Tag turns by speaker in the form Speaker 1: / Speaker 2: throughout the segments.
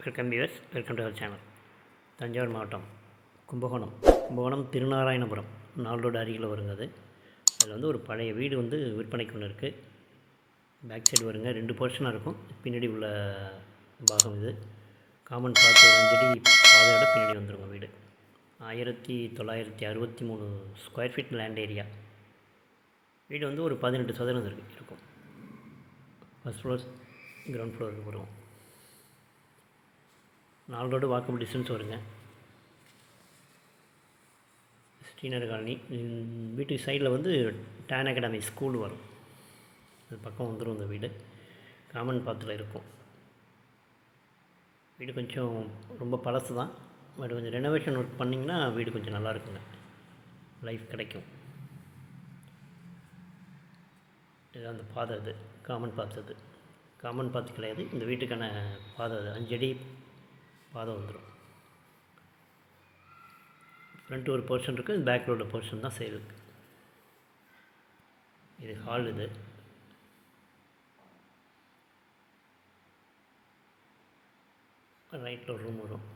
Speaker 1: Welcome viewers, welcome to our channel. Thanjavur மாவட்டம் Kumbakonam Thirunarayanapuram 4 road அருகில் வருங்க. அதில் வந்து ஒரு பழைய வீடு வந்து விற்பனைக்கு ஒன்று இருக்குது. பேக் சைடு வருங்க, 2 போர்ஷனாக இருக்கும். பின்னாடி உள்ள பாகம் இது காமன் பார்த்து 5 அடி பாதையோட பின்னாடி வந்துருங்க வீடு. 1963 ஸ்கொயர் ஃபீட் லேண்ட் ஏரியா. வீடு வந்து ஒரு 18 சதுரம் இருக்கும். ஃபஸ்ட் ஃப்ளோர், கிரவுண்ட் ஃப்ளோருக்கு வரும். 4 ரோடு வாக்கபிள் டிஸ்டன்ஸ் வருங்க. ஸ்ரீநகர் காலனி. வீட்டுக்கு சைடில் வந்து டான் அகாடமி ஸ்கூல் வரும். அது பக்கம் வந்துடும் இந்த வீடு. காமன் பாத்தில் இருக்கும். வீடு கொஞ்சம் ரொம்ப பழசு தான், பட் கொஞ்சம் ரெனோவேஷன் ஒர்க் பண்ணிங்கன்னா வீடு கொஞ்சம் நல்லா இருக்குங்க, லைஃப் கிடைக்கும். இதுதான் அந்த பாதை. அது காமன் பாத்து. அது காமன் பாத்து கிடையாது, இந்த வீட்டுக்கான பாதை. அது 5 அடி பாதை வந்துடும். ஃப்ரண்ட் ஒரு போர்ஷன் இருக்குது, பேக் ரோட போர்ஷன் தான் சேல் இருக்குது. இது ஹால். இது ரைட்டில் ஒரு ரூம் வரும்.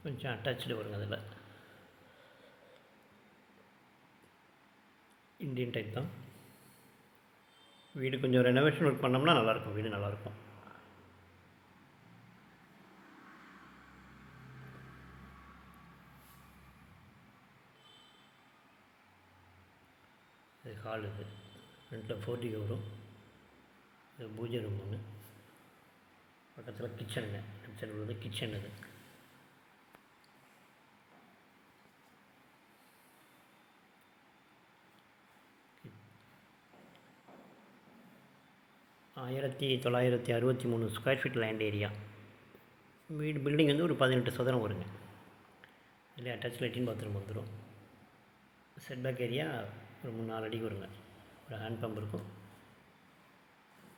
Speaker 1: கொஞ்சம் அட்டாச்சு வருங்க. அதில் இந்தியன் டைப் தான். வீடு கொஞ்சம் ரெனோவேஷன் ஒர்க் பண்ணோம்னா நல்லாயிருக்கும். வீடு நல்லாயிருக்கும். இது ஹால். இது ஃப்ரண்ட்டில் 4D வரும். இது பூஜை ரூம் ஒன்று. பக்கத்தில் கிச்சனுங்க. லெஃப்ட் சைடு உள்ளது கிச்சன். இது 1963 ஸ்கொயர் ஃபீட் லேண்ட் ஏரியா. வீடு பில்டிங் வந்து ஒரு 18 சதுரம் வருங்க. இதில் அட்டாச் லெட்டின் பாத்ரூம் வந்துடும். செட்பேக் ஏரியா ஒரு 3-4 அடி வருங்க. ஒரு ஹேண்ட் பம்ப் இருக்கும்.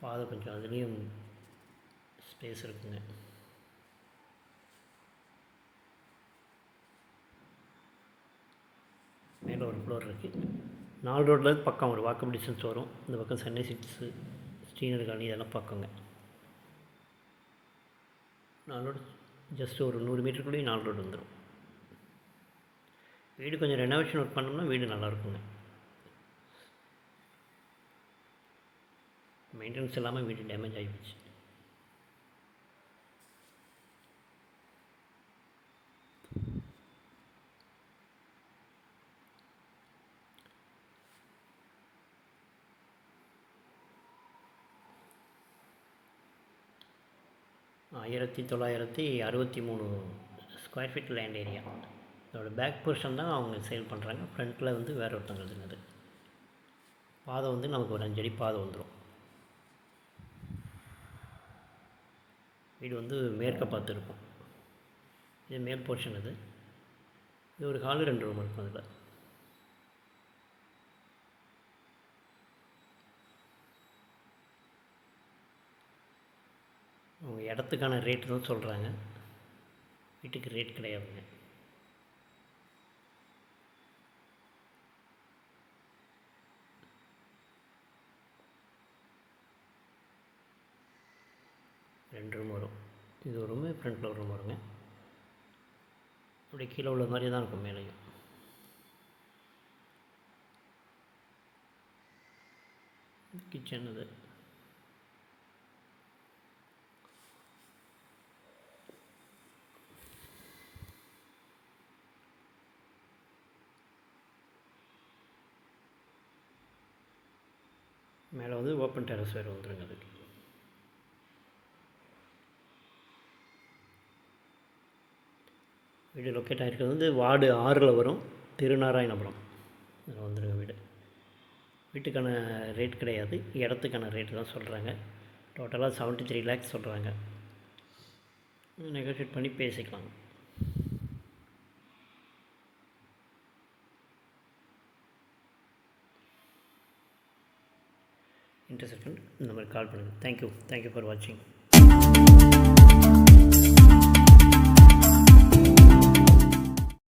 Speaker 1: பாதை கொஞ்சம் அதுலேயும் ஸ்பேஸ் இருக்குங்க. மேலே ஒரு ஃப்ளோர் இருக்குது. 4 ரோட்டில் பக்கம் ஒரு வாக்கபிள் டிஸ்டன்ஸ் வரும். இந்த பக்கம் சென்னை சிக்ஸு, ஸ்ரீநகர் காலனி இதெல்லாம் பக்கங்க. 4 ரோடு ஜஸ்ட் ஒரு 100 மீட்டருக்குள்ளேயே 4 ரோடு வந்துடும். வீடு கொஞ்சம் ரெனோவேஷன் ஒர்க் பண்ணோம்னா வீடு நல்லாயிருக்குங்க. மெயின்டெனன்ஸ் இல்லாமல் வீடு டேமேஜ் ஆகிடுச்சு. ஆயிரத்தி 1963 ஸ்கொயர் ஃபீட் லேண்ட் ஏரியா. அதோடய பேக் போர்ஷன் தான் அவங்க சேல் பண்ணுறாங்க. ஃப்ரண்ட்டில் வந்து வேறு ஒருத்தவங்களுது. பாதை வந்து நமக்கு ஒரு 5 அடி பாதை வந்துடும். வீடு வந்து மேற்க பார்த்து இருக்கும். இது மேல் போர்ஷன். இது ஒரு ஹாலு 2 ரூம் இருக்கும். அதில் அவங்க இடத்துக்கான ரேட்டு தான் சொல்கிறாங்க, வீட்டுக்கு ரேட் கிடையாதுங்க. ரெண்டு ரூம் வரும். இது ஒரு ரூமு, ஃப்ரண்ட்டில் ஒரு ரூம் வருங்க. அப்படியே கீழே உள்ள மாதிரி தான் இருக்கும் மேலேயும். கிச்சன். இது மேலே வந்து ஓப்பன் டெரஸ் வேறு வந்துடுங்க. அதுக்கு வீடு லொக்கேட் ஆகிருக்கிறது வந்து வார்டு 6ல் வரும், திருநாராயணபுரம். அதில் வந்துடுங்க வீடு. வீட்டுக்கான ரேட் கிடையாது, இடத்துக்கான ரேட்டு தான் சொல்கிறாங்க. டோட்டலாக 73 lakhs சொல்கிறாங்க. நெகோஷியேட் பண்ணி பேசிக்கலாம். இன்ட்ரெஸ்ட் இந்த மாதிரி கால் பண்ணுங்கள். தேங்க்யூ ஃபார் வாட்சிங்.